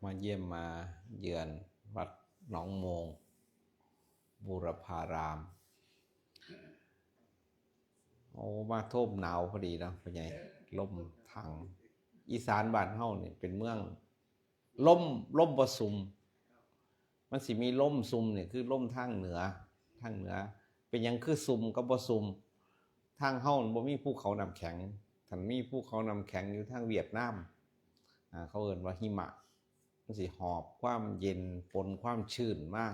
มาเยี่ยมมาเยือนวัดหนองโมงบูรพารามโอ้มาโทบหนาวพอดีนะพ่อใหญ่ลมทางอีสานบ้านเฮานี่เป็นเมืองลมบ่ซุมมันสิมีลมซุมนี่คือลมทางเหนือเป็นหยังคือซุมก็บ่ซุมทางเฮาบ่มีภูเขาน้ำแข็งถ้ามีภูเขาน้ำแข็งอยู่ทางเวียดนามเขาเอิ้นว่าหิมะมันสิหอบความเย็นปนความชื้นมา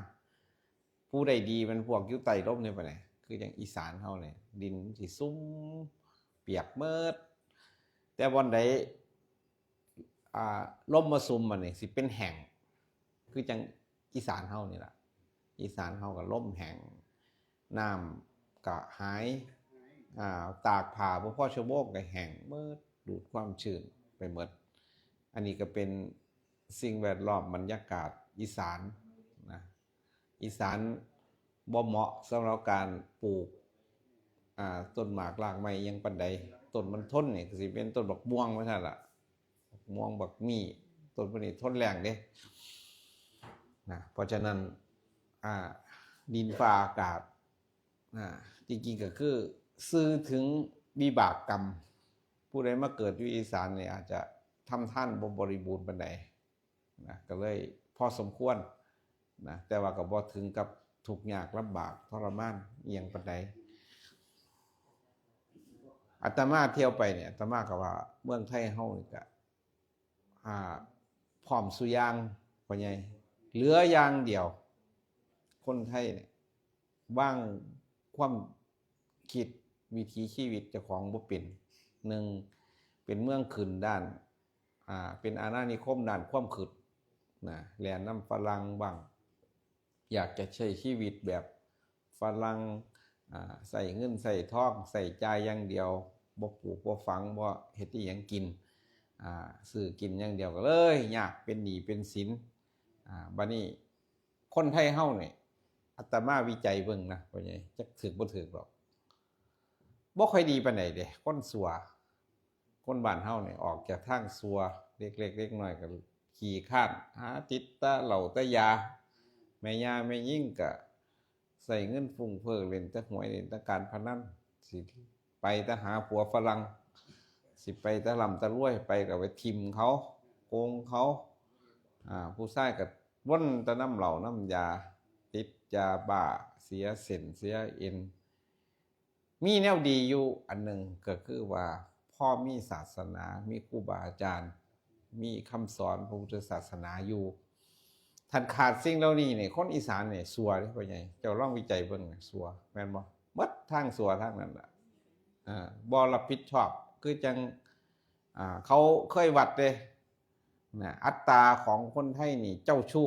ผู้ใดดีมันพวกอยู่ใต้ร่มนี่ปะเนี่ยคืออย่างอีสานเฮาเนี่ยดินสิซุ่มเปียกเมิดแต่วันใดลมมาซุ่มมันนี่สิเป็นแห้งคือจังอีสานเฮานี่ล่ะอีสานเฮาก็ล่มแห้งน้ำก็หายตากผ้าบ่พอชั่วโมงก็แห้งเมิดดูดความชื้นไปหมดอันนี้ก็เป็นสิ่งแวดล้อมบรรยากาศอีสานนะอีสานบ่เหมาะสำหรับการปลูกต้นหมากรากไม้ยังปานใดต้นมันทนนี่ก็สิเป็นต้นบักม่วงว่าซั่นล่ะบักม่วงบักมี่ต้นพวกนี้ทนแรงเด้นะเพราะฉะนั้นดินฟ้าอากาศจริงๆก็คือสื่อถึงวิบากกรรมผู้ใดมาเกิดอยู่อีสานเนี่ยอาจจะทำท่านบ่บริบูรณ์ปานใดนะก็เลยพอสมควรนะแต่ว่าก็บ่ถึงกับทุกข์ยากลำบากทรมานเอียงปานใดอาตมาเที่ยวไปเนี่ยอาตมาก็ว่าเมืองไทยเฮานี่ก็พร้อมสุอย่างพ่อใหญ่เหลืออย่างเดียวคนไทยเนี่ยว่างความคิดวิถีชีวิตเจ้าของบ่เป็นหนึ่งเป็นเมืองขึ้นด้านเป็นอาณานิคมด้านความคิดนะแลนน้ำฝรั่งบ้างอยากจะใช้ชีวิตแบบฝรั่งใส่เงินใส่ทองใส่ใจอย่างเดียวบ่ปลูกบ่ฝังบ่เฮ็ดอีหยังกินซื้อกินอย่างเดียวก็เลยยากเป็นหนี้เป็นสินบัดนี้คนไทยเฮานี่อาตมาวิจัยเบิ่งนะว่าไงจักถึกบ่ถึกหรอกบ่ค่อยดีปานใดเด้คนสัวคนบ้านเฮานี่ออกจากทางสัวเล็กๆเล็กน้อยก็ขี้คร้านหาติดตะเหล้าตะยาแม่ย่าแม่ยิ่งก็ใส่เงินฟุ่มเฟือยเล่นแต่หวยเล่นแต่การพนันสิไปแต่หาผัวฝรั่งสิไปแต่ร่ำแต่รวยไปก็ไปทิ่มเขาโกงเขาผู้ชายก็วนแต่น้ำเหล้าน้ำยาติดยาบ้าเสียเส้นเสียเอ็นมีแนวดีอยู่อันหนึ่งก็คือว่าพ่อมีศาสนามีครูบาอาจารย์มีคำสอนพระพุทธศาสนาอยู่ท่านขาดสิ่งเหล่านี้เนี่ยคนอีสานเนี่ยสัวเด้พ่อใหญ่เจ้าลองวิจัยเบิ่งสัวแม่นบ่หมดทางสัวทางนั้นล่ะบ่รับผิดชอบคือจังเขาเคยวัดเด้นะอัตราของคนไทยนี่เจ้าชู้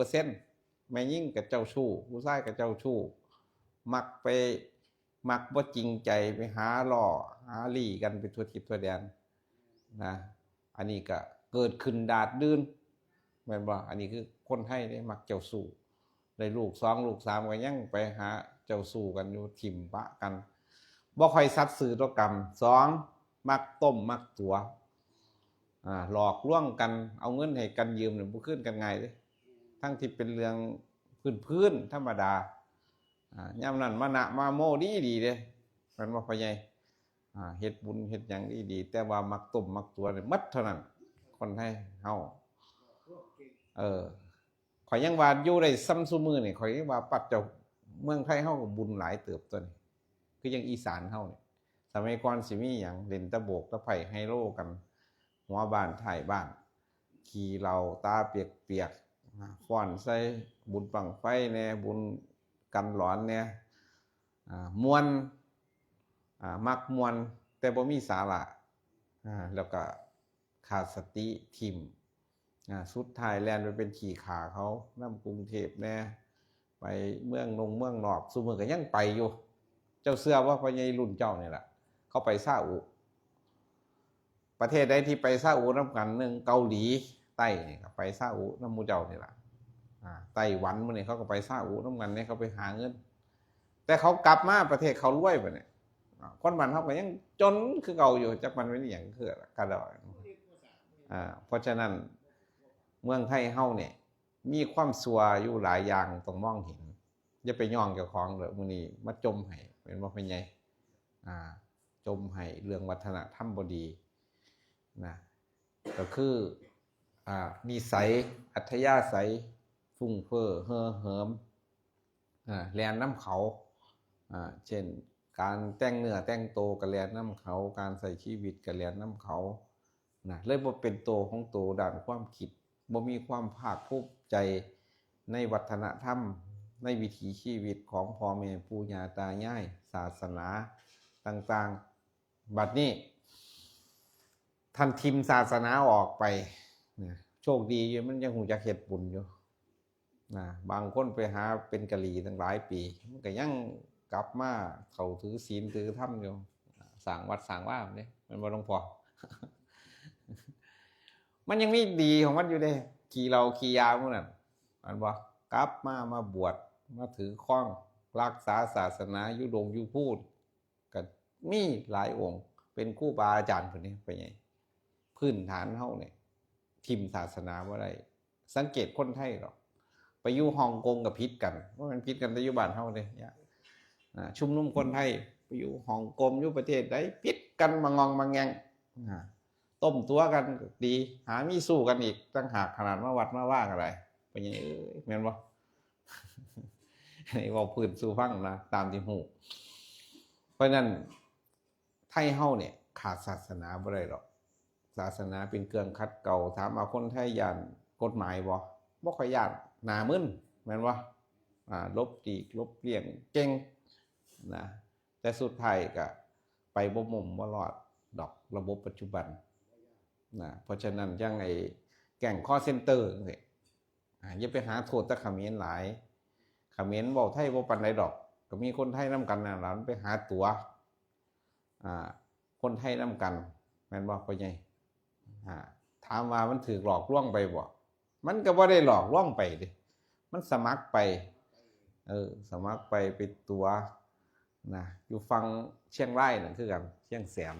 60%แม่ยิ่งกับเจ้าชู้ผู้ชายกับเจ้าชู้มักบ่จริงใจไปหาล่อหาลี่กันไปทั่วทิศทั่วแดนนะอันนี้ก็เกิดขึ้นดาดดื้นแม่นบ่อันนี้คือคนไทยได้มักเจ้าสู้ได้ลูก2ลูก3ก็ยังไปหาเจ้าสู้กันอยู่ถิ่มปะกันบ่ค่อยสัตย์ซื่อต่อกรรม2มักต้มมักตัวหลอกลวงกันเอาเงินให้กันยืมเนี่ยบ่คืนกันง่ายเด้ทั้งที่เป็นเรื่องพื้นธรรมดายามนั้นมานะมาโมดีเด้มันบ่พ่อใหญ่เฮ็ดบุญเฮ็ดหยังดีแต่ว่ามักต้มมักตัวนี่หมดเท่านั้นคนไทยเฮาข่อยยังว่าอยู่ได้ซ้ำซุมื้อนี่ข่อยยังว่าปัดเจ้าเมืองไทยเฮาก็บุญหลายเติบตัวนี่คือยังอีสานเฮานี่สมัยก่อนสิมีหยังเล่นตะโบกตะไผไฮโลกันหัวบ้านท้ายบ้านขี่เหล้าตาเปียกๆฟ้อนใส่บุญบั้งไฟแน่บุญกันหลอนแน่ม่วนมักม่วนแต่บ่มีสาระแล้วก็ขาดสติทิ่มสุดท้ายแล่นไปเป็นขี้ขาเขานำกรุงเทพแน่ไปเมืองนอกซุมื้อก็ยังไปอยู่เจ้าเชื่อว่าพ่อใหญ่รุ่นเจ้านี่ล่ะเขาไปซาอุประเทศใดที่ไปซาอุนำกันนึงเกาหลีใต้นี่ก็ไปซาอุนำหมู่เจ้านี่ล่ะไต้หวันมื้อนี้เขาก็ไปซาอุนำกันเนี่ยเขาไปหาเงินแต่เขากลับมาประเทศเขารวยบัดนี้คนบ้านเฮาก็ยังจนคือเก่าอยู่จักมันเป็นหยังคือกระดอกเพราะฉะนั้น เมืองไทยเฮาเนี่ยมีความซัวอยู่หลายอย่างต้องมองเห็นอย่าไปย่องเจ้าของเด้อมื้อนี้มาจมให้เป็นบ่เป็นไงจมให้เรื่องวัฒนธรรมบ่ดีนะก็คือนิสัยอัธยาศัยฟุ้งเฟ้อเห่อเหิมแลนน้ำเขาเช่นการแต่งเนื้อแต่งตัวกับแลนน้ำเขาการใส่ชีวิตกับแลนน้ำเขาเลยบ่เป็นตัวของตัวด้านความคิดบ่มีความภาคภูมิใจในวัฒนธรรมในวิถีชีวิตของพ่อแม่ปู่ย่าตายายศาสนาต่างๆบัดนี้ท่านทิมศาสนาออกไปโชคดีอยู่มันยังหูจักเฮ็ดบุญอยู่บางคนไปหาเป็นกะหรี่ตั้งหลายปีมันก็ยังกลับมาเขาถือศีลถือธรรมอยู่สร้างวัดสร้างว่าเนี่ยมันบ่ต้องพอ มันยังมีดีของมันอยู่เด้ขี่เราขี่ยาพวกนั้นมันบ่กลับมาบวชมาถือข้องรักษาศาสนาอยู่ดงอยู่พูดก็มีหลายองค์เป็นครูบาอาจารย์คนนี้ไปไงพื้นฐานเฮาเนี่ยทิมศาสนาบ่ได้สังเกตคนไทยหรอกไปอยู่ฮ่องกงกับพิษกันว่ามันพิษกันแต่อยู่บ้านเฮาเด้ชุมนุมคนไทยไปอยู่ฮ่องกงอยู่ประเทศใดพิษกันมางองมาแงงต้มตัวกันดีหามีสู้กันอีกตั้งหากขนาดมาวัดมาว่าอะไรไปยังแม่นบ่ นี่ว่าพื้นสู่ฟังนะตามที่ฮู้เพราะนั้นไทยเฮาเนี่ยขาดศาสนาบ่ได้หรอกศาสนาเป็นเครื่องคัดเก่าถามว่าคนไทยย่านกฎหมายบ่ค่อยย่านหน้ามึนแม่นบ่ลบตีกลบเลี่ยงเก่งนะแต่สุดท้ายก็ไปบ่มุมบ่รอดดอกระบบปัจจุบันเพราะฉะนั้นยังไอ้แก่งคอเซ็นเตอร์นี่อย่าไปหาโทษแต่เขมรหลายเขมรเว้าไทยบ่ปานใดดอกก็มีคนไทยนำกันนั่นล่ะไปหาตั๋วคนไทยนำกันแม่นบ่พ่อใหญ่ถามว่ามันถูกหลอกลวงไปบ่มันก็บ่ได้หลอกลวงไปดิมันสมัครไปสมัครไปเป็นตั๋วอยู่ฝั่งเชียงรายนั่นคือกันเชียงแสน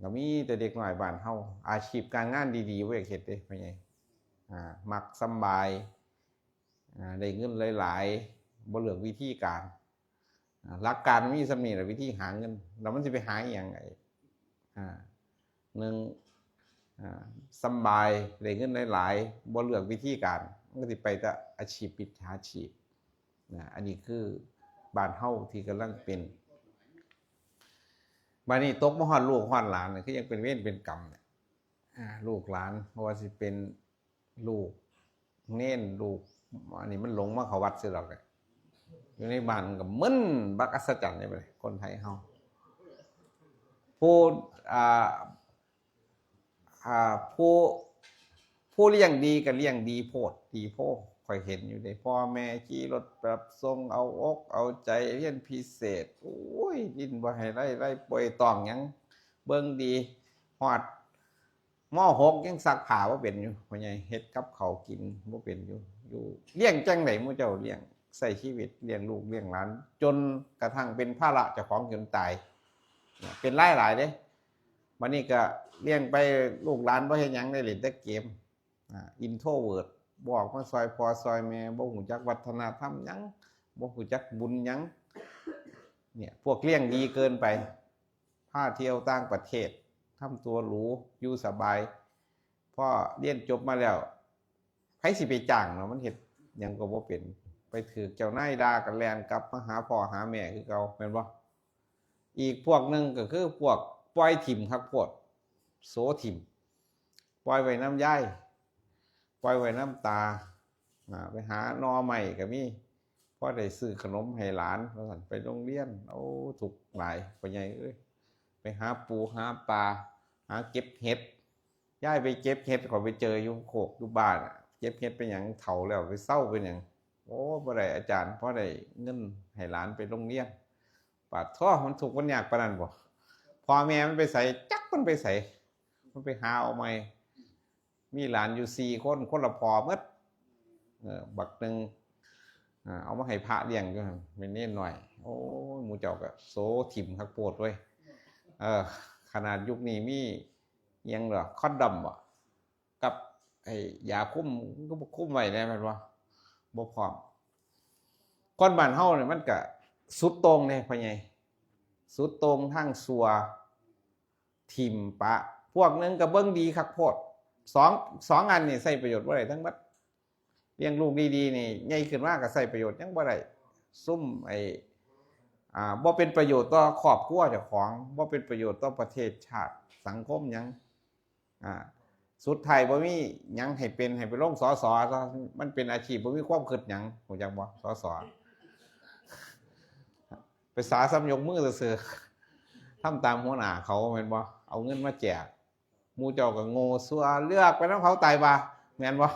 ก็มีแต่เด็กน้อยบ้านเฮาอาชีพการงานดีๆบ่อยากเฮ็ดเด้พ่อใหญ่มักสำบายได้เงินหลายๆบ่เลือกวิธีการหลักการมีส่ำนี้แหละวิธีหาเงินแล้วมันสิไปหาอีหยัง1สำบายได้เงินหลายๆบ่เลือกวิธีการมันก็สิไปแต่อาชีพมิจฉาชีพอันนี้คือบ้านเฮาที่กำลังเป็นบัดนี้ตกมาฮอดลูกฮอดหลานคือยังเป็นเวรเป็นกรรมเนี่ยลูกหลานเพราะว่าสิเป็นลูกเน้นลูกอันนี้มันหลงมาเข้าวัดซื่อดอกอยู่ในบ้านก็มึนบักอัศจรรย์ได้บ่คนไทยเฮาผู้เลี้ยงดีก็เลี้ยงดีโพดดีโพค่อยเห็นอยู่ได้พ่อแม่ขี่รถแบบทรงเอาอกเอาใจเรียนพิเศษโอ้ยดิ้นบ่ให้ไล่ป่วยต้องหยังเบิ่งดีฮอดม.6 ยังซักผ้าบ่เป็นอยู่พ่อใหญ่เฮ็ดกับข้าวกินบ่เป็นอยู่เลี้ยงจังได๋หมู่เจ้าเลี้ยงใช้ชีวิตเลี้ยงลูกเลี้ยงหลานจนกระทั่งเป็นภาระเจ้าของจนตายเป็นหลายๆเด้บัดนี้ก็เลี้ยงไปลูกหลานบ่เฮ็ดหยังได้เล่นแต่เกมอินโทรเวิร์ตบอกมาซอยพ่อซอยแม่บ่ฮู้จักวัฒนธรรมหยังบ่ฮู้จักบุญหยังเนี่ยพวกเลี้ยงดีเกินไปพาเที่ยวต่างประเทศทำตัวหรูอยู่สบายพอเรียนจบมาแล้วไผสิไปจ้างเนาะมันเฮ็ดหยังก็บ่เป็นไปถูกเจ้านายด่ากันแล่นกลับมาหาพ่อหาแม่คือเก่าแม่นบ่อีกพวกนึงก็คือพวกปล่อยถิ่มครับพวกโสถิ่มปล่อยไว้น้ำย่ายปล่อยไว้น้ำตาไปหาหน่อใหม่ก็มีพอได้ซื้อขนมให้หลานไปโรงเรียนโอ้ถูกหลายพ่อใหญ่เอ้ยไปหาปูหาปลาหาเก็บเห็ดย่ายไปเก็บเห็ดขอไปเจออยู่โคกอยู่บ้านเก็บเห็ดเป็นหยังเฒ่าแล้วไปเศร้าเป็นหยังโอ้บ่ได้อาจารย์พอได้เงินให้หลานไปโรงเรียนปาดท้อมันถูกมันยากปานนั้นบ่พ่อแม่มันไปใส่จักมันไปใส่มันไปหาเอาใหม่มีหลานอยู่4คนคนละพ่อหมดบักนึงเอามาให้พระเลี้ยงอยู่หั่นเป็นเน้นหน่อยโอ้ยหมู่เจ้าก็โสถิ่มคักโพดเว้ยขนาดยุคนี้มีหยังเหรอคอนดอมบ่กับ ไอ้ยาคุ้มก็บ่คุ้มไว้ได้แม่นบ่บ่พร้อมคนบ้านเฮาเนี่ยมันก็สุดโต่งเลยพ่อใหญ่สุดโต่งทางซัวทิมปะพวกนึงก็เบิ่งดีคักโพดสองอันนี่ใช้ประโยชน์บ่ได้ทั้งบัดเลี้ยงลูกดีๆนี่ใหญ่ขึ้นมาก็ใช้ประโยชน์ยังบ่ได้ซุ่มไอ้บ่เป็นประโยชน์ต่อครอบครัวเจ้าของบ่เป็นประโยชน์ต่อประเทศชาติสังคมหยังสุดท้ายบ่มีหยังให้เป็นให้ไปลงสสมันเป็นอาชีพบ่มีความคิดหยังรู้จักบ่สสไปสาซ้ำยกมือซื่อๆทำตามหัวหน้าเขาแม่นบ่เอาเงินมาแจกหมู่เจ้าก็โง่ซัวเลือกไปนำเขาตายบ่แม่นบ่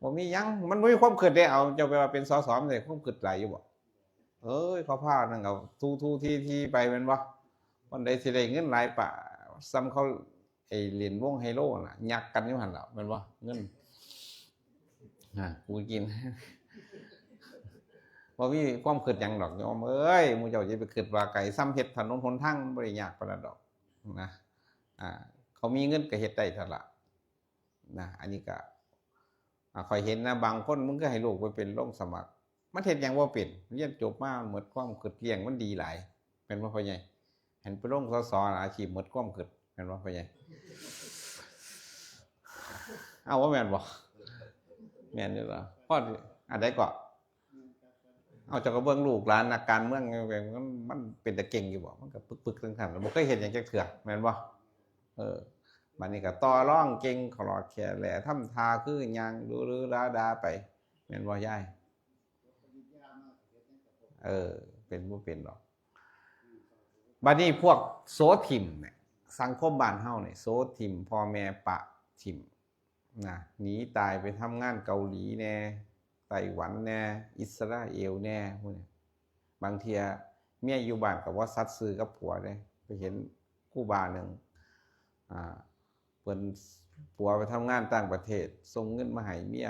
บ่มีหยังมันบ่มีความคิดได้เอาเจ้าไปว่าเป็นสสมันได้ความคิดหลายอยู่บ่เอ้ยเขาพานั่นเอาทูที่ไปแม่นบ่วันใดสิได้เงินหลายปะซ้ำเขาไอ้เหรียญวงไฮโลน่ะยักกันอยู่หั่นล่ะแม่นบ่เงินกูกินบ่มีความคิดหยังดอกโยมเอ้ยหมู่เจ้าสิไปคิดว่าไก่ซ้ำเฮ็ดถนนหนทางบ่ได้ยากปานนั้นดอกนะเขามีเงินก็เฮ็ดได้เท่าล่ะนะอันนี้ก็ค่อยเห็นนะบางคนมึงก็ให้ลูกไปเป็นลงสมัครมันเฮ็ดหยังบ่เป็นเรียนจบมาหมดความคิดเลี้ยงมันดีหลายเป็นบ่พ่อใหญ่เห็นไปลงสสอาชีพหมดความคิดแม่นบ่พ่อใหญ่เอาว่าแม่นบ่แม่นอยู่ล่ะพออันใดก็เอาเจ้าก็เบิ่งลูกหลานนักการเมืองมันเป็นตะเก่งอยู่บ่มันก็ปึกๆทั้งๆบ่เคยเห็นหยังจักเทื่อแม่นบ่บัดนี้ก็ต่อรองเก่งขลอดแขนแหละทำท่าคือหยังดูๆดาไปแม่นบ่ยายเป็นบ่เป็นดอกบัดนี้พวกโสถิมเนี่ยสังคมบ้านเฮาเนี่ยโสถิมพ่อแม่ปะถิมนะหนีตายไปทำงานเกาหลีแน่ไต้หวันแน่อิสราเอลแน่พวกนี้บางเทียเมียอยู่บ้านกับว่าซัดซื้อกับผัวเลยไปเห็นคู่บาหนึ่งเพิ่นผัวไปทำงานต่างประเทศส่งเงินมาให้เมี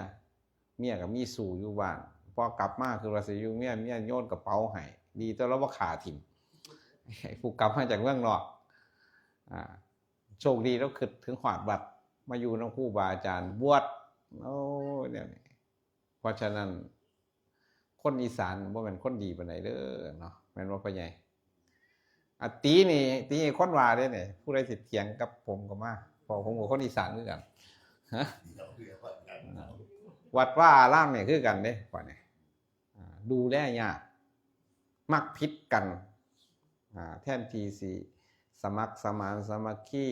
ยกับมีสู่อยู่บ้านพอกลับมาคือว่าสิอยู่เมียโยนกระเป๋าให้ดีแต่เราบ่ขาถิ่มผู้กลับมาจากเมืองนอกโชคดีแล้วคิดถึงขวาดบัตรมาอยู่น้องครูบาอาจารย์บวชโอ้เนี่ยเพราะฉะนั้นคนอีสานบ่แม่นคนดีปานใดเด้อเนาะแม่นบ่พ่อใหญ่ตีคนว่าเด้เนี่ยผู้ใดสิเถียงกับผมก็มาเพราะผมก็คนอีสานคือกันฮะวัดว่าอารามเนี่ยคือกันเด้ว่าเนี่ยดูแลยากมักผิดกันแทนที่สิสมัครสมานสามัคคี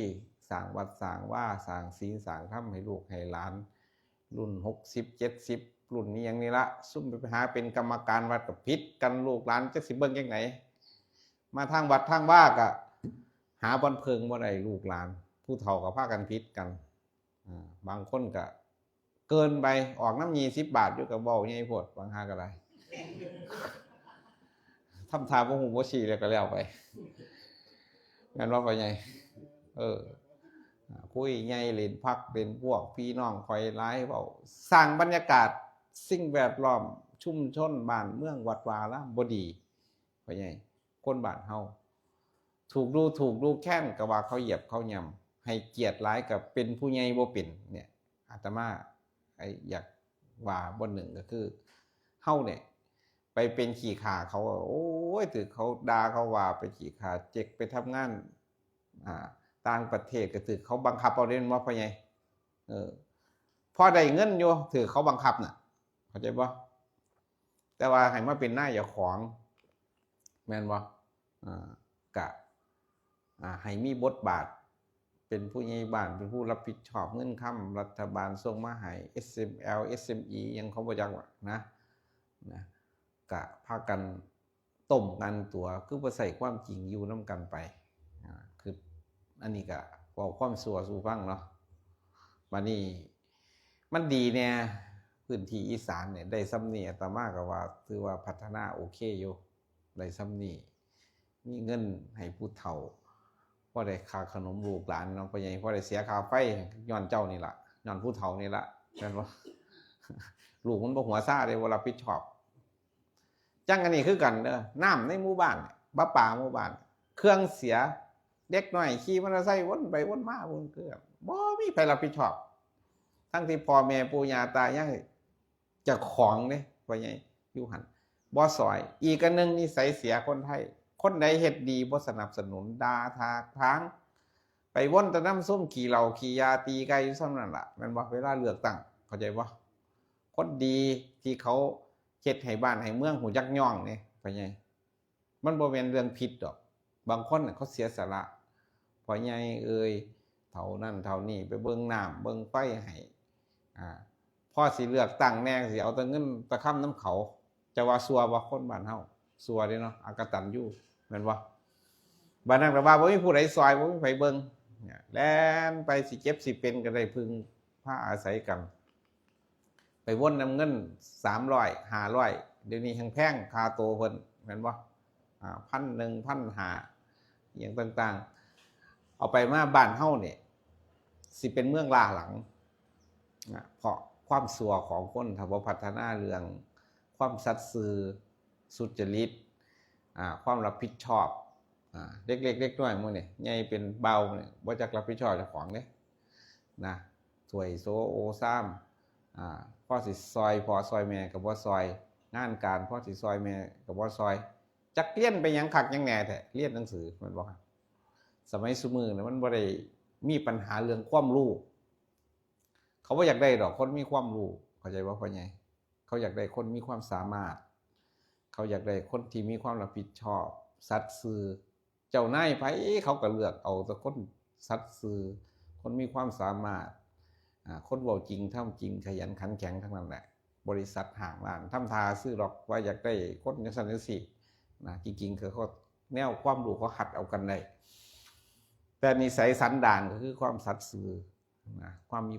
สร้างวัดสร้างว่าสร้างศีลสร้างธรรมให้ลูกให้หลานรุ่น60 70รุ่นนี้อย่างนี้ละซุ่มไปหาเป็นกรรมการวัดกับผิดกันลูกหลานจักสิเบิ่งจังไหนมาทางวัดทางว่าก็หาบ่อนเพิงบ่ได้ลูกหลานผู้เฒ่าก็พากันผิดกันบางคนก็เกินไปออกน้ำ20 บาทอยู่กับเว้าใหญ่โพดบางหาก็ได้ทำทาบ่ฮู้บ่ชี้แล้วก็แล้วไปงั้นว่าไปไงคุยใหญ่เล่นพักเป็นพวกพี่น้องคอยร้ายเว้าสร้างบรรยากาศสิ่งแวดล้อมชุมชนบ้านเมืองวัดวาอารามบ่ดีไปไงคนบ้านเฮาถูกดูแค้นก็ว่าเขาเหยียบเขาย่ำให้เกียรติร้ายกับเป็นผู้ใหญ่บ่เป็นเนี่ยอาตมาอยากว่าบนหนึ่งก็คือเฮาเนี่ยไปเป็นขี้ข่าเขาโอ้ยถือเขาด่าเขาว่าไปขี้ข่าเจ็กไปทำงานต่างประเทศก็ถือเขาบังคับเอาเล่นว่าพ่อใหญ่พอได้เงินอยู่ถือเขาบังคับน่ะเข้าใจบ่แต่ว่าให้มาเป็นหน้าเจ้าของแม่นบ่กะให้มีบทบาทเป็นผู้ใหญ่บ้านเป็นผู้รับผิดชอบเงินค้ำรัฐบาลส่งมาให้ SML SME ยังเขาบ่จักว่านะกะพากันต้มกันตัวคือบ่ใส่ความจริงอยู่นำกันไปคืออันนี้ก็เว้าความชั่วสู่ฟังเนาะบัดนี้มันดีแน่พื้นที่อีสานเนี่ยได้ซ้ำนี้อาตมาก็ว่าถือว่าพัฒนาโอเคอยู่ได้ซ้ำนี้มีเงินให้ผู้เฒ่าพอได้ค่าขนมลูกหลานน้องพ่อใหญ่พอได้เสียค่าไฟย้อนเจ้านี่ล่ะย้อนผู้เฒ่านี่ล่ะแม่นบ่ลูกมันบ่หัวซ่าได้บ่รับผิดชอบจังอันนี้คือกันเด้อน้ำในหมู่บ้านประปาหมู่บ้านเครื่องเสียเด็กน้อยขี่มอเตอร์ไซค์วนไปวนมาวนเกือบบ่มีใครรับผิดชอบ ทั้งที่พ่อแม่ปู่ย่าตายายเจ้าของเด้พ่อใหญ่อยู่หันบ่ซอยอีกอันนึงนิสัยเสียคนไทยคนใดเฮ็ดดีบ่สนับสนุนด่าทาทางไปวนแต่น้ำส้มขี่เหล้าขี่ยาตีไก่อยู่ซ้ำนั่นล่ะแม่นบ่เวลาเลือกตั้งเข้าใจบ่คนดีที่เขาเฮ็ดให้บ้านให้เมืองหูจักย่องนี่พ่อใหญ่มันบ่แม่นเรื่องผิดดอกบางคนเขาเสียสละพ่อใหญ่เอ่ยเท่านั้นเท่านี้ไปเบิ่งน้ำเบิ่งไฟให้พ่อสิเลือกตั้งแน่สิเอาแต่เงินตะค่ำน้ำเขาจะว่าซัวบ่คนบ้านเฮาซัวเด้เนาะอากตัญญูแม่นบ่บ้านนั้นก็ว่าบ่มีผู้ใดซอยบ่มีไผเบิ่งเนี่ยแล่นไปสิเจ็บสิเป็นก็ได้พึ่งพาอาศัยกันไปวนนำเงิน300 500เดี๋ยวนี้แพงค่าโตเพิ่นแม่นบ่1,000 1,500อย่างต่างๆเอาไปมาบ้านเฮาเนี่ยสิเป็นเมืองล้าหลังเพราะความสัวของคนถ้าบ่พัฒนาเรื่องความสัตย์ซื่อสุจริตความรับผิดชอบเล็กๆเล็กน้อยมื้อนี่ใหญ่เป็นเบาเนี่ยบ่จักรับผิดชอบเจ้าของเด้นะถ้วยโซโอซ้ำพ่อสิซอยพ่อซอยแม่ก็บ่ซอยงานการพ่อสิซอยแม่ก็บ่ซอยจักเรียนไปหยังคักหยังแหน่แท้เรียนหนังสือแม่นบ่ครับสมัยซุมื้อน่ะมันบ่ได้มีปัญหาเรื่องความรู้เขาบ่อยากได้ดอกคนมีความรู้เข้าใจบ่พ่อใหญ่เขาอยากได้คนมีความสามารถเขาอยากได้คนที่มีความรับผิดชอบสัตย์ซื่อเจ้านายไผเขาก็เลือกเอาแต่คนสัตย์ซื่อคนมีความสามารถคนเว้าจริงทำจริงขยันขันแข็งทั้งนั้นแหละบริษัทห้างร้านทำทาซื้อดอกว่าอยากได้คนจังซั่นจังซี่นะจริงๆคือเขาแนวความรู้เขาหัดเอากันได้แต่นิสัยสันดานก็คือความสัตย์ซื่อนะความมี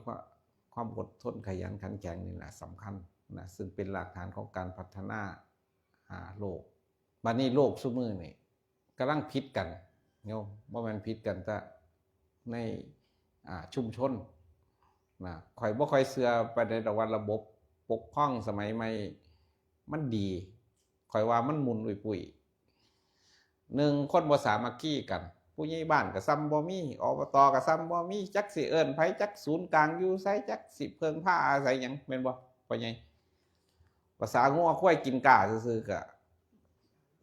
ความอดทนขยันขันแข็งนี่แหละสำคัญนะซึ่งเป็นหลักฐานของการพัฒนาโลกบัดนี้โลกซุมื้อนี่กำลังพิษกันโยมบ่แม่นพิษกันแต่ในชุมชนนะข่อยบ่ค่อยเชื่อไปในระบบปกครองสมัยใหม่มันดีข่อยว่ามันหมุนปุยๆ1คนบ่สามัคคีกันผู้ใหญ่บ้านก็ซ้ำบ่มีอบตก็ซ้ำบ่มีจักสิเอิ้นไผจักศูนย์กลางอยู่ไสจักสิเพิ่งพาอาศัยหยังแม่นบ่พ่อใหญ่ภาษางัวควายกินก้าซื่อๆก็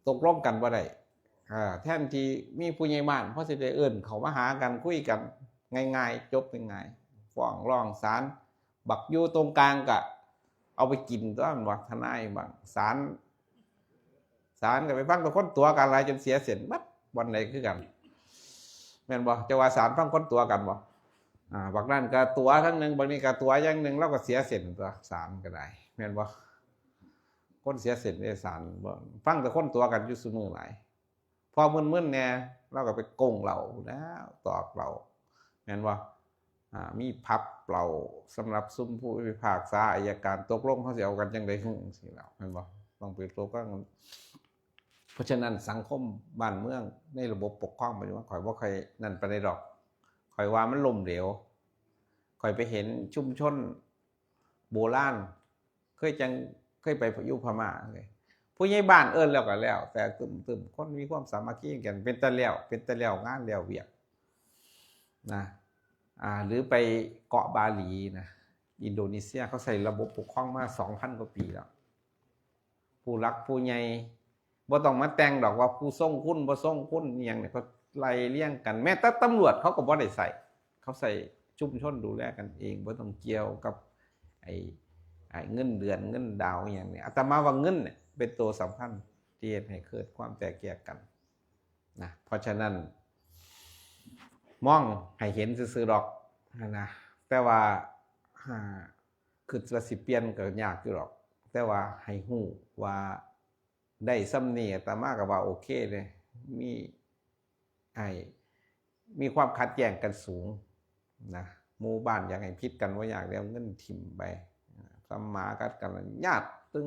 ตกลงกันบ่ได้แทนที่มีผู้ใหญ่บ้านเพราะสิได้เอิ้นเขามาหากันคุยกันง่ายๆจบง่ายๆฟ้องร้องศาลบักอยู่ตรงกลางก็เอาไปกินตัวมันว่าทนายบางศาลก็ไปฟังแต่คนตัวกันหลายจนเสียเส้นบัดวันไหนคือกันแม่นบ่จะว่าศาลฟังคนตัวกันบ่บักนั้นก็ตัวทั้งนึงบางนี้ก็ตัวอย่างนึงแล้วก็เสียเส้นตัวศาลก็ได้แม่นบ่คนเสียเส้นในศาลบ่ฟังแต่คนตัวกันอยู่ซุมื้อหลายพอมึนๆแน่เราก็ไปโกงเราแล้วตอกเราแม่นบ่มีพับเราสำหรับซุ่มผู้พิพากษาอัยการตกลงเขาสิเอากันจังได๋จังซี่แล้วแม่นบ่ต้องไปตกกันเพราะฉะนั้นสังคมบ้านเมืองในระบบปกครองบ่ได้ว่าข่อยบ่ค่อยนั่นปานใดดอกข่อยว่ามันล้มเหลวข่อยไปเห็นชุมชนโบราณเคยไปอยู่พม่าเลยผู้ใหญ่บ้านเอิ้นแล้วก็แล้วแต่ตึมคนมีความสามัคคีกันเป็นตะแล้วงานแล้วเวียกนะหรือไปเกาะบาหลีนะอินโดนีเซียเขาใส่ระบบปกครองมา 2,000 กว่าปีแล้วผู้รักผู้ใหญ่บ่ต้องมาแต่งดอกว่าผู้ทรงคุณบ่ทรงคุณอีหยังเนี่ยเขาไล่เลี้ยงกันแม้แต่ตำรวจเขาก็บ่ได้ใส่เขาใส่ชุมชนดูแลกันเองบ่ต้องเกี่ยวกับไอ้เงินเดือนเงินดาวอย่างนี้อาตมาว่าเงินเนี่ยเป็นตัวสำคัญที่ให้เกิดความแตกแยกกันนะเพราะฉะนั้นมองให้เห็นซื่อๆดอกนะแต่ว่าคือว่าสิเปลี่ยนก็ยากอยู่ดอกแต่ว่าให้ฮู้ว่าได้ซ้ำนี่อาตมาก็ว่าโอเคเลยมีความขัดแย้งกันสูงนะหมู่บ้านอยากให้ผิดกันว่าอยากแล้วเงินถิ่มไปสมมากัดกันญาติตึง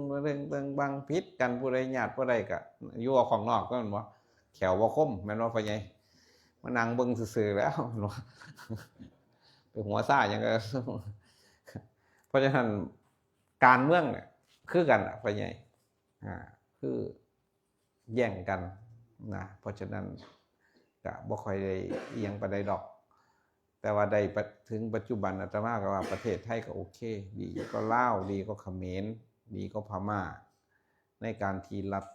บางพิษกันผู้ใดญาติผู้ใดก็อยู่ของนอกก็แม่นบ่แขวบ่คมแม่นบ่พ่อใหญ่มานั่งเบิ่งซื่อๆแล้วไปหัวซ่าหยังก็เพราะฉะนั้นการเมืองเนี่ยคือกันพ่อใหญ่คือแย่งกันนะเพราะฉะนั้นก็บ่ค่อยได้เอียงปานใดดอก แต่ว่าได้ถึงปัจจุบันอาตมาก็ว่าประเทศไทยก็โอเคดีก็ลาวดีก็เขมรดีก็พม่าในการที่รัฐ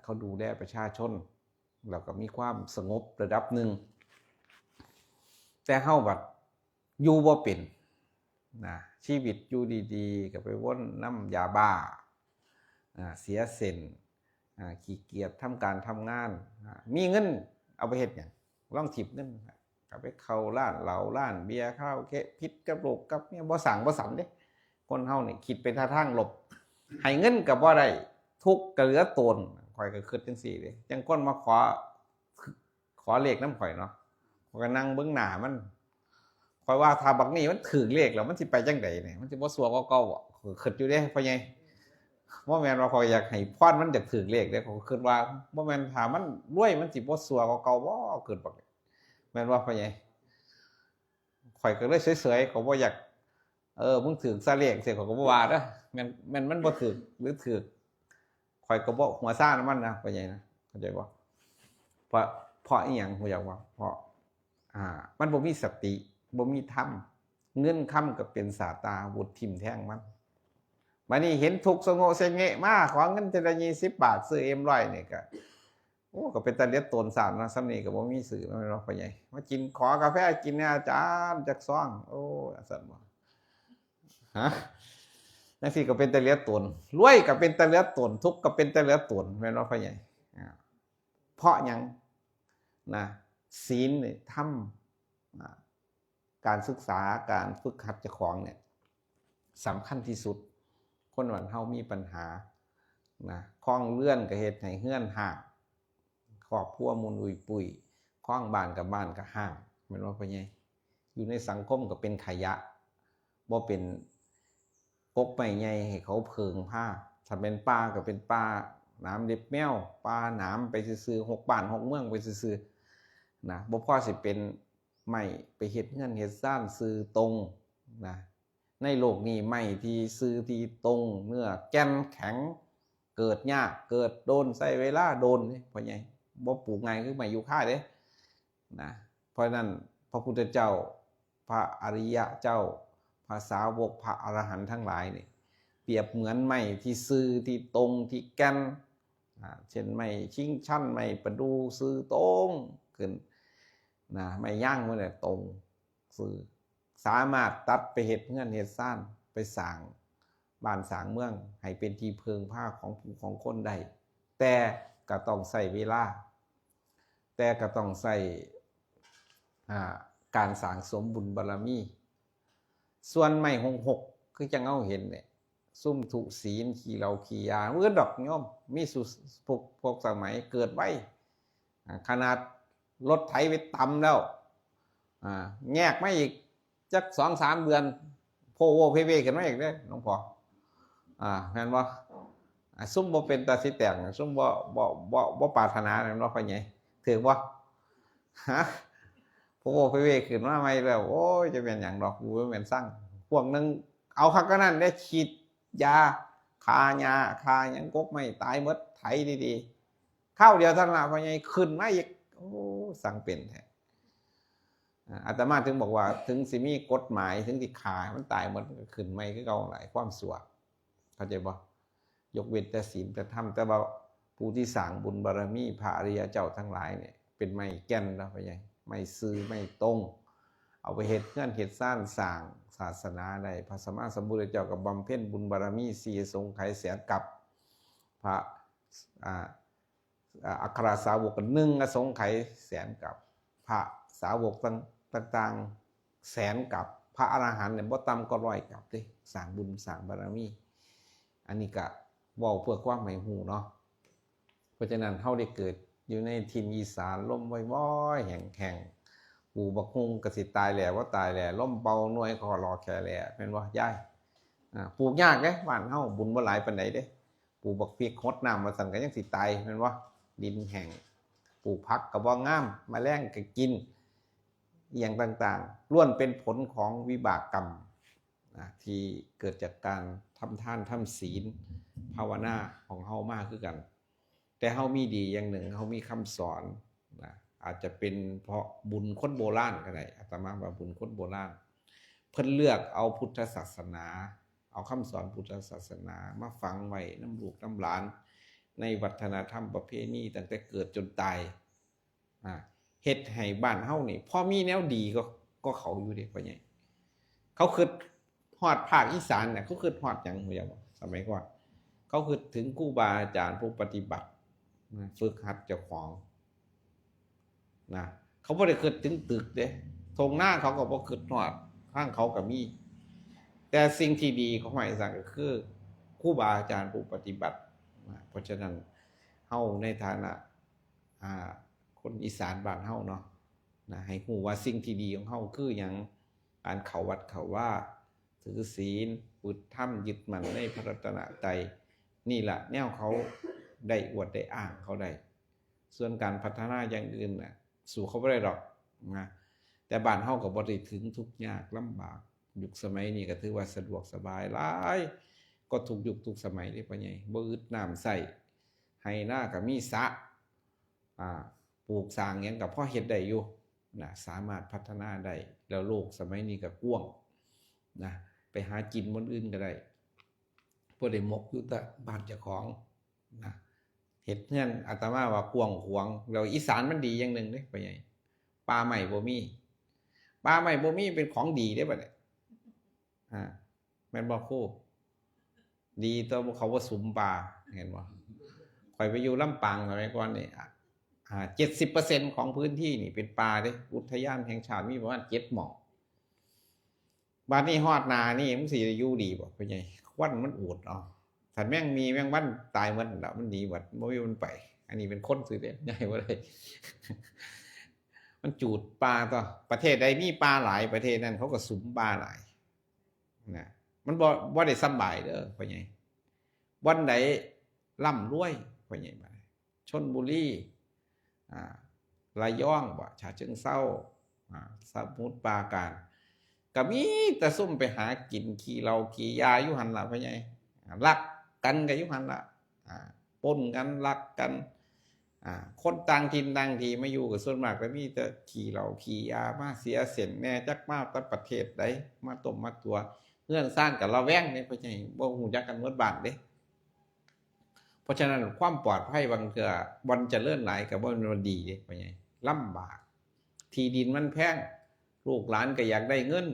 เขาดูแลประชาชนแล้วก็มีความสงบระดับหนึ่งแต่เฮาบัดอยู่บ่เป็นชีวิตอยู่ดีๆก็ไปวนน้ำยาบ้าเสียเส้นขี้เกียจทำการทำงานมีเงินเอาไปเฮ็ดหยังลองทิปเงินก็ไปเข้าร้านเหล้าร้านเบียร์ข้าวเกะพิษกับโลกกับเนี่ยบ่สั่งบ่สันเด้คนเฮานี่คิดเป็นท่าทางลบให้เงินก็บ่ได้ทุกข์ก็เหลือตนข่อยก็คิดจังซี่เด้จังคนมาขอเลขนำข่อยเนาะข่อยก็นั่งเบิ่งหน้ามันข่อยว่าถ้าบักนี้มันถึงเลขแล้วมันสิไปจังได๋นี่มันสิบ่ซัวกว่าเก่าบ่คิดอยู่เด้พ่อใหญ่บ่แม่นว่าข่อยอยากให้พรมันจะถึงเลขเด้ข่อยคิดว่าบ่แม่นถ้ามันรวยมันสิบ่ซัวกว่าเก่าบ่เกิดบักแม่นว่าพ่อใหญ่ข่อยก็เลยเฉยๆก็บ่อยากมึงถึงซะเลขสิข่อยก็บ่ว่าเด้อแม่นมันบ่ถึกหรือถึกข่อยก็บ่หัวซ่ามันนะพ่อใหญ่นะเข้าใจบ่เพราะอีหยังบ่อยากว่าเพราะมันบ่มีสติบ่มีธรรมเงินคำก็เป็นสาตาวุธทิ่มแทงมันบัดนี้เห็นทุกข์สงบเสงะมาขอเงินแต่ละ20 บาทซื้อ M100 นี่ก็ก็เป็นตาเลียดตนสารนะซ้ำนี่ก็บ่มีสื่อแม่นบ่พ่อใหญ่มากินขอกาแฟกินเนี่ยอาจารย์จักซองสั่นบ่จังซี่ก็เป็นตาเลียดตนรวยก็เป็นตาเลียดตนทุกข์ก็เป็นตาเลียดตนแม่นบ่พ่อใหญ่เพราะหยังศีลนี่ธรรมการศึกษาการฝึกหัดเจ้าของเนี่ยสำคัญที่สุดคนวันเฮามีปัญหาคล้องเลื่อนก็เฮ็ดให้เฮือนห่างครอบครัวมุนอุยปุยคล้องบ้านกับบ้านก็ห่างแม่นว่าพ่อใหญ่อยู่ในสังคมก็เป็นขยะบ่เป็นกกไม้ใหญ่ให้เขาเพิงผ้าถ้าเป็นป่าก็เป็นป่าน้ำเล็บแมวป่าหนามไปซื่อๆ6บ้าน6เมืองไปซื่อๆบ่พอสิเป็นไม้ไปเฮ็ดเฮือนเฮ็ดซ่านซื่อตรงในโลกนี้ไม้ที่ซื่อที่ตรงเนื้อแก่นแข็งเกิดยากเกิดโดนใช้เวลาโดนนี่พ่อใหญ่บ่ปลูกง่ายคือไม้ยูคาเด้เพราะนั้นพระพุทธเจ้าพระอริยะเจ้าพระสาวกพระอรหันต์ทั้งหลายนี่เปรียบเหมือนไม้ที่ซื่อที่ตรงที่แก่นเช่นไม้ชิงชั่นไม้ประดูซื่อตรงขึ้นไม่ย่างมันเนี่ยตรงสื่อสามารถตัดไปเฮ็ดเงินเฮ็ดซ่านไปสร้างบ้านสร้างเมืองให้เป็นที่เพิงผ้าของผู้ของคนได้แต่ก็ต้องใช้เวลาแต่ก็ต้องใช้การสร้างสมบุญบารมีส่วนไม้66คือจังเฮาเห็นเนี่ยซุ่มทุศีลขี้เหล้าขี้ยาเมื่อดอกโยมมีสุพวกสมัยเกิดไว้ขนาดรถไถไปตำแล้วแยกมาอีกจัก 2-3 เดือนโพโวเพเวขึ้นมาอีกเด้อหลวงพ่อแม่นบ่ซุ่มบ่เป็นตาสิแตกซุ่มบ่ปรารถนาแม่นบ่พ่อใหญ่ถือบ่โพโวเพเวขึ้นมาใหม่แล้วโอ้ยจะเป็นหยังดอกกูบ่แม่นสั่งพวกนึงเอาคักก็นั่นได้ฉีดยาฆ่าหญ้าฆ่าหยังกกไม่ตายหมดไถดีๆข้าวเดียวเท่านั้นล่ะพ่อใหญ่ขึ้นมาอีกสั่งเป็นแท้อาตมาถึงบอกว่าถึงสิมีกฎหมายถึงที่ขามันตายหมดขึ้นไม่คือเก่าหลายความสัวเข้าใจบ่ยกเว้นแต่ศีลแต่ธรรมแต่ว่าผู้ที่สร้างบุญบารมีพระอริยเจ้าทั้งหลายเนี่ยเป็นไม้แก่นแล้วพ่อใหญ่ไม้ซื่อไม้ตรงเอาไปเฮ็ดเฮือนเฮ็ดซ่านสร้างศาสนาได้พระสัมมาสัมพุทธเจ้าก็บำเพ็ญบุญบารมี4สงไขยแสนกับพระอัครสาวก1อสงไขยแสนกับพระสาวกต่างๆแสนกับพระอรหันต์เนี่ยบ่ต่ำกว่า100กับเด้สร้างบุญสร้างบารมีอันนี้ก็เว้าเพื่อความให้ฮู้เนาะเพราะฉะนั้นเฮาได้เกิดอยู่ในถิ่นอีสานลมบ่อยๆแห้งๆปลูกบักฮุงก็สิตายแล้วบ่ตายแล้วลมเป่าหน่วยขอรอแค่แลแม่นบ่ยายปลูกยากเด้บ้านเฮาบุญบ่หลายปานใดเด้ปลูกบักพริกรดน้ำว่าซั่นก็ยังสิตายแม่นบ่ดินแห้งปลูกผักก็บ่งามแมลงก็กินอย่างต่างๆล้วนเป็นผลของวิบากกรรมที่เกิดจากการทำทานทำศีลภาวนาของเฮามากคือกันแต่เฮามีดีอย่างหนึ่งเฮามีคำสอน อาจจะเป็นเพราะบุญคนโบราณก็ได้อาตมาว่าบุญคนโบราณเพิ่นเลือกเอาพุทธศาสนาเอาคำสอนพุทธศาสนามาฝังไว้น้ำลูกน้ำหลานในวัฒนธรรมประเพณีตั้งแต่เกิดจนตายเฮ็ดให้บ้านเฮานี่พอมีแนวดีก็เขาอยู่เด้พ่อใหญ่เขาคิดฮอดภาคอีสานเนี่ยเขาคิดฮอดหยังบ่อยากสมัยก่อนเขาคิดถึงครูบาอาจารย์ผู้ปฏิบัติฝึกหัดเจ้าของนะเขาบ่ได้คิดถึงตึกเด้ทงหน้าเขาก็บ่คิดฮอดข้างเขาก็มีแต่สิ่งที่ดีของภาคอีสานก็คือครูบาอาจารย์ผู้ปฏิบัติเพราะฉะนั้นเฮาในฐานะคนอีสานบ้านเฮาเนาะนะให้ฮู้ว่าสิ่งที่ดีของเฮาคือหยังการเข้าวัดเข้าว่าถือศีลฝึกธรรมยึดมั่นในพระรัตนตรัยนี่ล่ะแนวเขาได้อวดได้อ้างเขาได้ส่วนการพัฒนาอย่างอื่นน่ะสู่เขาบ่ได้หรอกนะแต่บ้านเฮาก็บ่ได้ถึงทุกข์ยากลำบากยุคสมัยนี้ก็ถือว่าสะดวกสบายหลายก็ทุกยุคทุกสมัยเด้พ่อใหญ่บ่อึดน้ำใช้ให้หน้าก็มีสระปลูกสร้างหยังก็พอเฮ็ดได้อยู่นะสามารถพัฒนาได้แล้วโลกสมัยนี้ก็กว้างนะไปหากินบนอื่นก็ได้บ่ได้หมกอยู่แต่บ้านเจ้าของนะเฮ็ดเฮือนอาตมาว่ากว้างขวางแล้วอีสานมันดีอย่างนึงเด้พ่อใหญ่ป่าไม้บ่มีป่าไม้บ่มีเป็นของดีเด้บัดนี้แม่นบ่ครูดีต่อเขาว่าสุมป่าเห็นบ่ข่อยไปอยู่ลำปางสมัยก่อนนี่70% ของพื้นที่นี่เป็นป่าเด้อุทยานแห่งชาติมีประมาณ7 หม่องบ้านนี้ฮอดนานี่มันสิอยู่ดีบ่พ่อใหญ่ควันมันอูดเอาถ้าแม่งมีแม่งวันตายหมดแล้วมันหนีหมดบ่มีมันไปอันนี้เป็นคนซื่อเด้ใหญ่บ่ได้ มันจูดปลาต่อประเทศใดมีปลาหลายประเทศนั้นเขาก็สุมปลาหลายนะมันบ่ได้สบายเด้อพ่อใหญ่วันใดร่ำรวยพ่อใหญ่บ่ชลบุรีระยองบ่ฉะเชิงเทราสมุทรปราการก็มีแต่ซุ่มไปหากินขี้เหล้าขี้ยาอยู่หั่นล่ะพ่อใหญ่รักกันก็อยู่หั่นล่ะปนกันรักกันคนต่างถิ่นต่างที่มาอยู่กับส่วนมากก็มีแต่ขี่เหล้าขี่ยามาเสียเส้นแน่จักมาแต่ประเทศใดมาต้มมาตัวเงื่อนสร้างกับระแวงนี่พ่อใหญ่บ่ฮู้จักกันหมดบ้านเด้เพราะฉะนั้นความปลอดภัยบางเทื่อบ่เจริญหลายก็บ่แม่นดีเด้พ่อใหญ่ลำบากที่ดินมันแพงลูกหลานก็อยากได้เงิน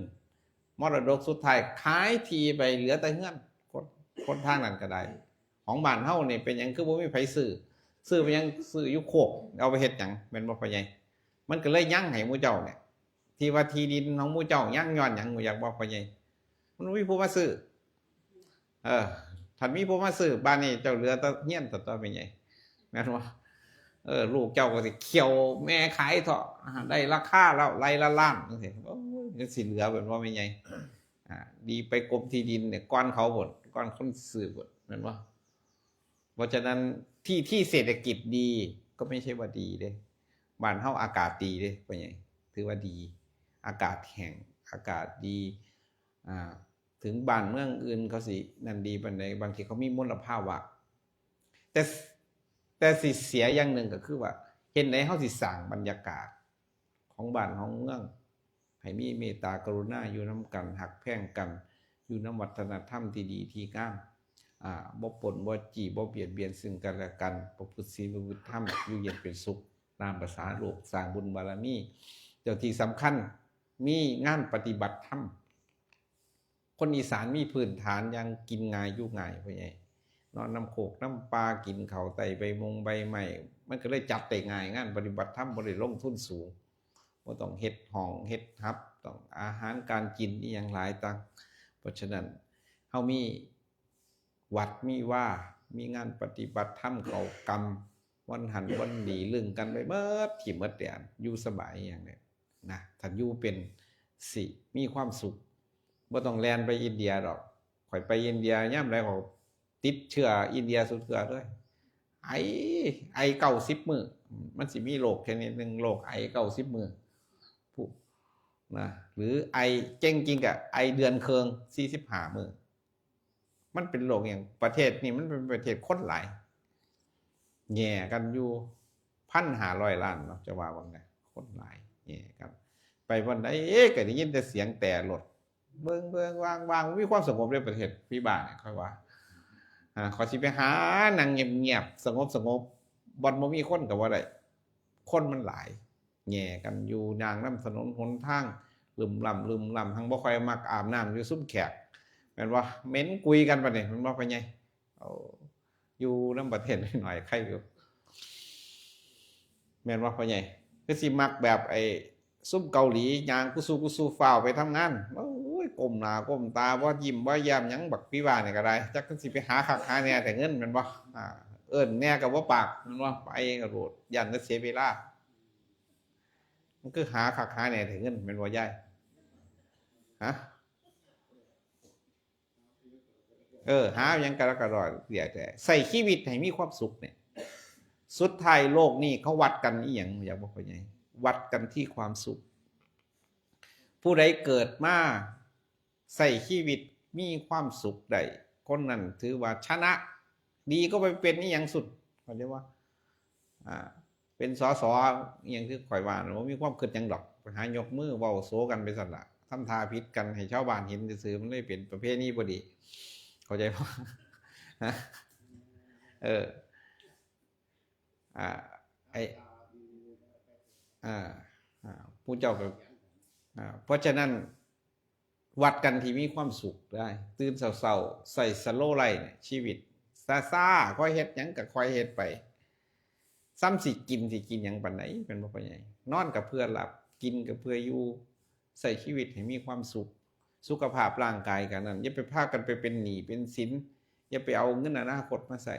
มรดกสุดท้ายขายที่ไปเหลือแต่เฮือนคนทางนั้นก็ได้ของบ้านเฮานี่เป็นหยังคือบ่มีไผซื้อไปยังซื้ออยู่โคกเอาไปเฮ็ดหยังแม่นบ่พ่อใหญ่มันก็เลยยั่งให้หมู่เจ้าเนี่ยที่ว่าที่ดินของหมู่เจ้ายั่งย้อนหยังหมู่อยากบอกพ่อใหญ่มันมีผู้มาซื้อถ้ามีผู้มาซื้อบ้านนี้เจ้าเหลือแต่เฮียนต่อไปใหญ่แม่นบ่ลูกเจ้าก็สิเขียวแม่ขายเถาะได้ราคาแล้วไร่ละล้านจังซี่โอ้ยสิเหลือเพิ่นว่าแม่ใหญ่ดีไปกรมที่ดินเนี่ยก้อนเขาหมดก้อนคนซื้อหมดแม่นบ่เพราะฉะนั้นที่เศรษฐกิจดีก็ไม่ใช่ว่าดีเด้บ้านเฮาอากาศดีเด้พ่อใหญ่ถือว่าดีอากาศแห้งอากาศดีถึงบ้านเมืองอื่นเขาสินั่นดีปานใดบางทีเขามีมลภาวะแต่สิเสียอย่างหนึ่งก็คือว่าเห็นไหนเฮาสิสร้างบรรยากาศของบ้านของเมืองให้มีเมตตากรุณาอยู่นํกันหักแพงกันอยู่นำวัฒนธรรมที่ดีที่งามบ่ปนบ่จี้บ่เบียดเบียนซึ่งกันและกันประพฤติศีลประพฤติธรรมอยู่เย็นเป็นสุขตามภาษาโลกสร้างบุญบารมีเจ้าที่สำคัญมีงานปฏิบัติธรรมคนอีสานมีพื้นฐานยังกินง่ายอยู่ง่ายพ่อใหญ่นอนน้ำโขกน้ำปลากินข้าวไตใบมงใบไม้มันก็เลยจับได้ง่ายงานปฏิบัติธรรมบ่ได้ลงทุนสูงบ่ต้องเฮ็ดห้องเฮ็ดฮับต้องอาหารการกินอีหยังหลายต่างเพราะฉะนั้นเฮามีวัดมีว่ามีงานปฏิบัติธรรมเขากรรมวันหันวันดีลึงกันไปเบิดที่เบิดแดนอยู่สบายอย่างนี้นะถ้าอยู่เป็นสิมีความสุขบ่ต้องแล่นไปอินเดียดอกข่อยไปอินเดียยามใดก็ติดเชื้ออินเดียสุดเทื่อเลยไอ90 มื้อมันสิมีโรคแค่นี้นึงโรคไอ90 มื้อผู้นะหรือไอเก่งจริงก็ไอเดือนเคิง45 มื้อมันเป็นโลกอย่างประเทศนี่มันเป็นประเทศคนหลายแย่กันอยู่ไผ 1,500 ล้านเนาะจะว่าไงคนหลายนี่ครับไปวันใดก็ได้ยินแต่เสียงแต่รถเบิ่งวางมีความสงบในประเทศพี่บ้านเนี่ยค่อยว่าขอสิไปหานั่งเงียบๆสงบบ่บ่มีคนก็บ่ได้คนมันหลายแย่กันอยู่ย่างนำถนนหนทางลืมล่ำทั้งบ่ค่อยมักอาบน้ำอยู่ซุ่มแขกแม่นว่าเหม็นกุยกันปะเนี่ยมันบ่ไปไงเอาอยู่นำประเทศหน่อยใครอยู่แม่นว่าพ่อใหญ่คือสิมักแบบไอ้ซุ่มเกาหลีย่างกุซูฟ้าวไปทำงานโอ้ยก้มหน้าก้มตาบ่ยิ้มบ่แย้มหยังบักพี่ว่านี่ก็ได้จักสิไปหาคักหาแหน่แต่เงินแม่นบ่เอิ้นแหน่ก็บ่ปากแม่นบ่ไปก็โลดยันจะเสียเวลามันคือหาคักหาแหน่แต่เงินแม่นบ่ยายฮะหายังกระดอเสียแต่ใส่ชีวิตให้มีความสุขเนี่ยสุดท้ายโลกนี้เขาวัดกันอีหยังอยากบอกว่าไงวัดกันที่ความสุขผู้ใดเกิดมาใส่ชีวิตมีความสุขได้คนนั้นถือว่าชนะดีก็ไปเป็นนี่อย่างสุดเขาเรียกว่าเป็นสสอย่างที่ข่อยว่าว่ามีความเกิดยังดอกไปหายกมือเว้าโซกันไปสั่นละทำทาพิษกันให้ชาวบ้านเห็นซื่อมันเลยเป็นประเภทนี้พอดีเข้าใจป่ะไอผู้เจ้ากับเพราะฉะนั้นวัดกันที่มีความสุขได้ตื่นเศร้าๆใส่สโลไลท์ชีวิตซาค่อยเฮ็ดหยังกับค่อยเฮ็ดไปซ้ำสิกินหยังปานไหนเป็นบ่ปานใหญ่นอนกับเพื่อหลับกินกับเพื่ออยู่ใส่ชีวิตให้มีความสุขสุขภาพร่างกายกันนั่นอย่าไปพากันไปเป็นหนี้เป็นสินอย่าไปเอาเงินอนาคตมาใส่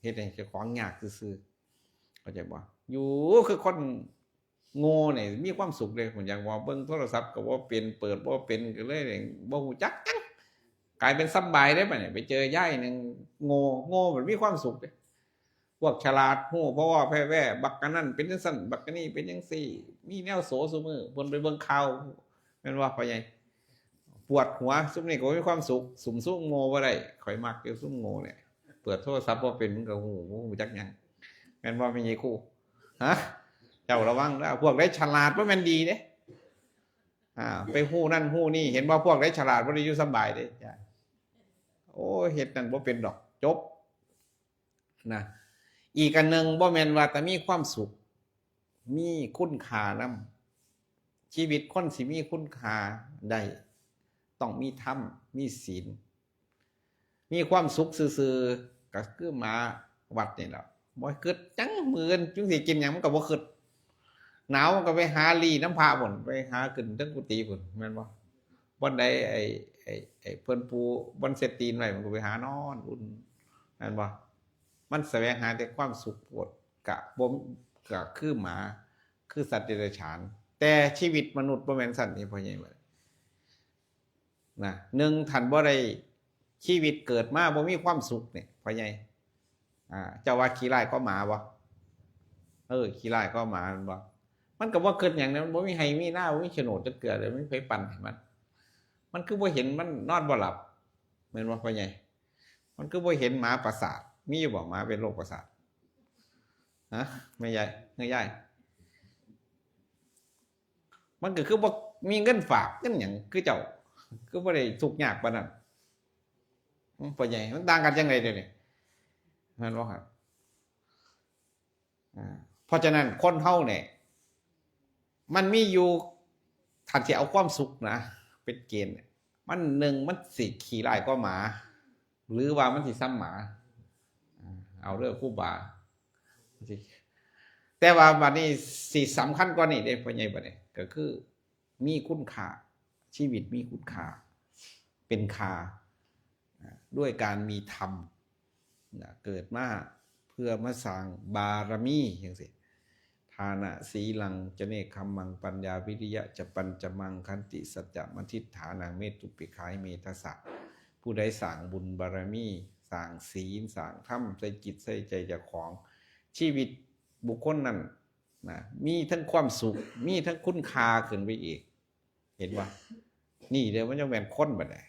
เฮ็ดให้เจ้าของยากซื่อๆเข้าใจบ่อยู่คือคนโง่เนี่ยมีความสุขเลยผมอยากว่าเบิ่งโทรศัพท์ก็บ่เป็นเปิดบ่เป็นก็เลยบ่ฮู้จักจังกลายเป็นสบายได้ป่ะเนี่ยไปเจอย่ายนึงโง่มันมีความสุขเด้พวกฉลาดฮู้เพราะว่าแพ้แว่บักกันนั่นเป็นจังซั่นบักกันนี่เป็นจังซี่มีแนวโสซุมื้อเพิ่นไปเบิ่งข่าวแม่นว่าพ่อใหญ่ปวดหัวซุมนี้ก็มีความสุขสุ่มซุ่มโง่บ่ได้ข่อยมักอยู่ซุ่มโง่เนี่ยเปิดโทรศัพท์บ่เป็นมึงก็ฮู้บ่ฮู้จักหยังแม่นว่าแม่ใหญ่ครูฮะเจ้าระวังนะพวกได้ฉลาดว่ามันดีเด้ไปหู้นั่นหู้นี่เห็นว่าพวกได้ฉลาดว่าได้อยู่สบายเด้โอ้เฮ็ดนั่นบ่เป็นดอกจบนะอีกอันนึงบ่แม่นว่าแต่มีความสุขมีคุณค่านำชีวิตคนสิมีคุณค่าได้ต้องมีธรรมมีศีลมีความสุขซื่อๆก็คือมาวัดนี่แหละบ่กึดจังมื้อจังสิกินหยังมันก็บ่กึดหนาวก็ไปหาลีน้ำพระพุ่นไปหาขึ้นทั้งกุฏิพุ่นแม่นบ่บ่ใดไอ้เพิ่นปูบ่เสตีนไว้มันก็ไปหานอนอุ่นแม่นบ่มันแสวงหาแต่ความสุขโพดกะบ่กะคือหมาคือสัตว์เดรัจฉานแต่ชีวิตมนุษย์บ่แม่นสั่นนี่พ่อใหญ่ว่านะ1ท่านบ่ได้ชีวิตเกิดมาบ่มีความสุขนี่พ่อใหญ่เจ้าว่าขี้ร้ายก็หมาบ่ขี้ร้ายก็หมาบ่มันก็บ่เกิดหยังนั้นบ่มีให้มีหน้าบ่มีโฉนดจักเกือเลยมันไปปั่นให้มันคือบ่เห็นมันนอนบ่หลับแม่นบ่พ่อใหญ่มันคือบ่เห็นหมาประสาทมีอยู่บ่หมาเป็นโรคประสาทฮะแม่ใหญ่เงยใหญ่มันก็คือบ่มีเงินฝากเงินหยังคือเจ้าคือบ่ได้ทุกข์ยากปานนั้นพ่อใหญ่มันต่างกันจังได๋เดี๋ยวนี้แม่นบ่ครับเพราะฉะนั้นคนเฮาเนี่ยมันมีอยู่ถ้าสิเอาความสุขนะเป็นเกณฑ์มันมันสิขี้ร้ายกว่าหมาหรือว่ามันสิซ้ำหมาเอาเรื่องครูบาแต่ว่าบัดนี้สิสำคัญกว่านี้เด้พ่อใหญ่บัดนี้ก็คือมีคุณค่าชีวิตมีคุณค่าเป็นค่าด้วยการมีธรรมเกิดมาเพื่อมาสร้างบารมีจังซี่ทานะสีลังจะเนคขมังปัญญาวิริยะจะปัญจมังคันติสัจจะมัทิฏฐานังเมตุปิขายเมตสะผู้ใดสร้างบุญบารมีสร้างศีลสร้างธรรมใส่จิตใส่ใจเจ้าของชีวิตบุคคลนั้นนะมีทั้งความสุขมีทั้งคุณค่าขึ้นไปอีกเห็นว่านี่เดี๋ยวมันจะแม่นคนบัดนี้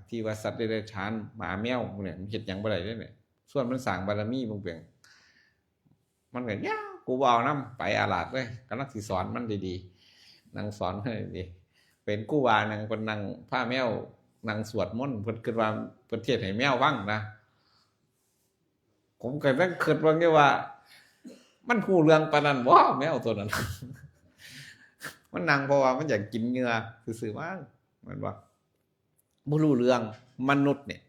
ที่ว่าสัตว์เดรัจฉานหมาแมวเนี่ยมันเฮ็ดหยังบ่ได้เด้เนี่ยส่วนมันสร้างบารมีบางเพียงมันก็ยาว กูบ่เอาน้ำไปอาลาดเลยกำลังสิสอนมันดีๆนั่งสอนให้ดีเป็นกูวานั่งคนนั่งผ้าแมวนั่งสวดมนต์เพิ่นคิดว่าเพิ่นเทศน์ให้แมวฟังนะผมก็นั่งคิดว่าไงว่า มันฮู้เรื่องปานนั้นบ่แมวตัวนั้น มันนั่งเพราะว่ามันอยากกินเหงื่อซื่อๆว่ามันว่าบ่รู้เรื่องมนุษย์เนี่ย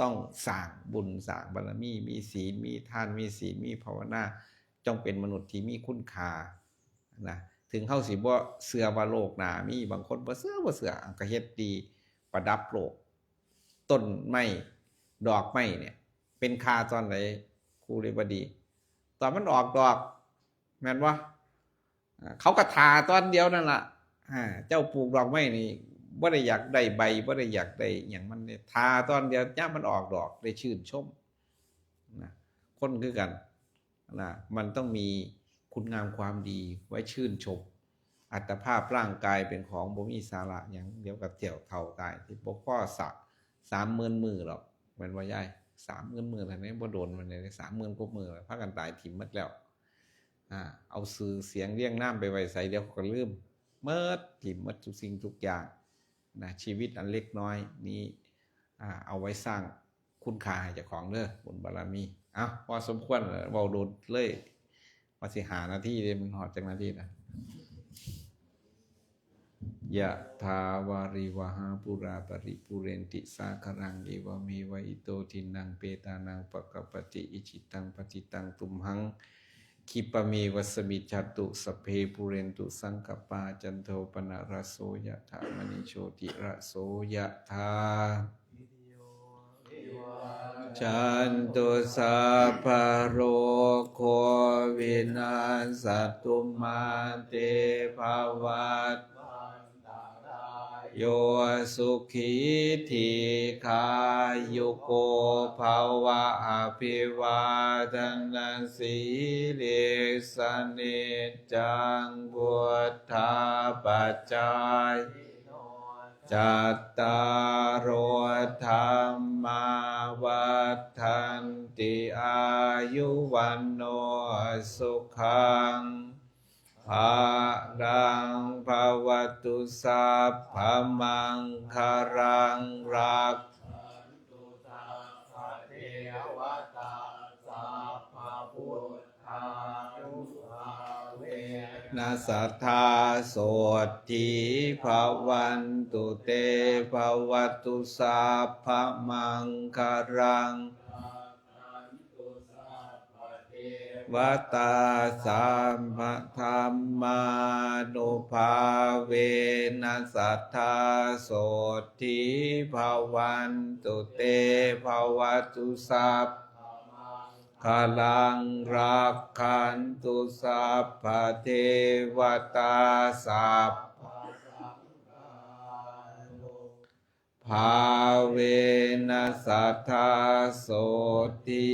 ต้องสร้างบุญสร้างบารมีมีศีลมีทานมีศีลมีภาวนาจงเป็นมนุษย์ที่มีคุณค่านะถึงเฮาสิบ่เชื่อว่าโลกหน้ามีบางคนบ่เชื่อก็เฮ็ดดีประดับโลกต้นไม้ดอกไม้เนี่ยเป็นค่าตอนไหนครูเลยบ่ดีตอนมันออกดอกแม่นบ่เขาก็ทาตอนเดียวนั่นล่ะเจ้าปลูกดอกไม้นี่บ่ได้อยากได้ใบบ่ได้อยากได้หยังมันเนี่ยทาตอนเดียวยามมันออกดอกได้ชื่นชมนะคนคือกันนะมันต้องมีคุณงามความดีไว้ชื่นชมอัตภาพร่างกายเป็นของบ่มีสาระหยังเดี๋ยวก็เที่ยวเฒ่าตายที่บ่พอสัก 30,000 มื้อหรอกแม่นบ่ยาย 30,000 มื้อแล้วนี่บ่โดนมันได้ 30,000 กว่ามื้อพากันตายถิ่มหมดแล้วเอาชื่อเสียงเรียงนามไปไว้ไสเดี๋ยวก็ลืมหมดถิ่มหมดทุกสิ่งทุกอย่างนะชีวิตอันเล็กน้อยนี้เอาไว้สร้างคุณค่าให้เจ้าของเด้อบุญบารมีพอสมควรเว้าโดดเลยว่าสิ5 นาทีเด้มันฮอดจักนาทีนะยะถาวาริวหาปุราปริปุเรนติสาครังเอวเมวะอิโตทินังเปตานังปะกปติอิจิตังปฏิตังตุมหังคิปะเมวัสมิจฉตุสพเพปุเรนตุสังกปาจันโทปนะระโสยะถามณิโชติระโสยะถาจันตุสัพพะโรโควินาศตุมาเตภวัตโยสุขีทีขายุโกภวะอภิวาทนาสีลิสเนจังพุทธาปัจจายจัตตารโอธรรมาวัฏันติอายุวันโนสุขังภะรังภวตุสัพพมังคารังรักนาสัทธาโสติภวันตุเตภวตุสัพพมังคารังวัตตาสัมภธรรมานุภาเวนัสสัทธาโสติภวันตุเตภวตุสัพคลังรักขันตุสัพพเทวตาสัพภาเวนัสสัทธาโสติ